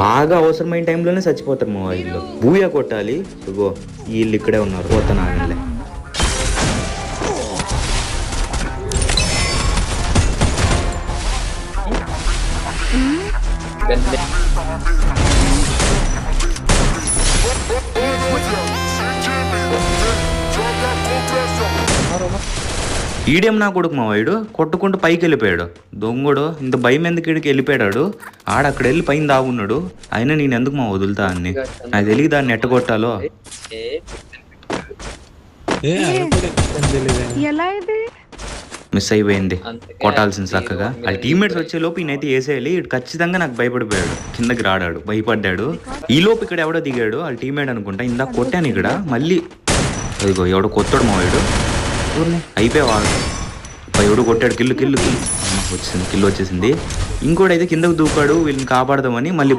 బాగా అవసరమైన టైంలోనే చచ్చిపోతారు మా వీళ్ళు. బూయా కొట్టాలి. ఇగో వీళ్ళు ఇక్కడే ఉన్నారు. పోతాను ఆగలే. ఈడేం నా కొడుకు మా వాడు కొట్టుకుంటూ పైకి వెళ్ళిపోయాడు. దొంగడు ఇంత భయం ఎందుకు ఇడికి వెళ్ళిపోయాడు. అక్కడ వెళ్ళి పైన దాగున్నాడు. అయినా నేను ఎందుకు మా వదులుతా అన్ని, నాకు తెలియదు దాన్ని ఎట్టగొట్టాలో. మిస్ అయిపోయింది కొట్టాల్సింది చక్కగా. ఆ టీమ్మేట్స్ వచ్చే లోపు ఈయనైతే వేసేయాలి. ఇటు ఖచ్చితంగా నాకు భయపడిపోయాడు, కిందకి రాడాడు, భయపడ్డాడు. ఈ లోపు ఇక్కడ ఎవడో దిగాడు, వాళ్ళ టీమ్మేట్ అనుకుంటా. ఇందాక కొట్టాను ఇక్కడ మళ్ళీ. అదిగో ఎవడో కొత్తాడు మా వాడు. అయిపోయావాడు. ఎవడు కొట్టాడు. కిల్లు వచ్చింది, కిల్లు వచ్చేసింది. ఇంకోటి అయితే కిందకు దూకాడు వీళ్ళని కాపాడదామని. మళ్ళీ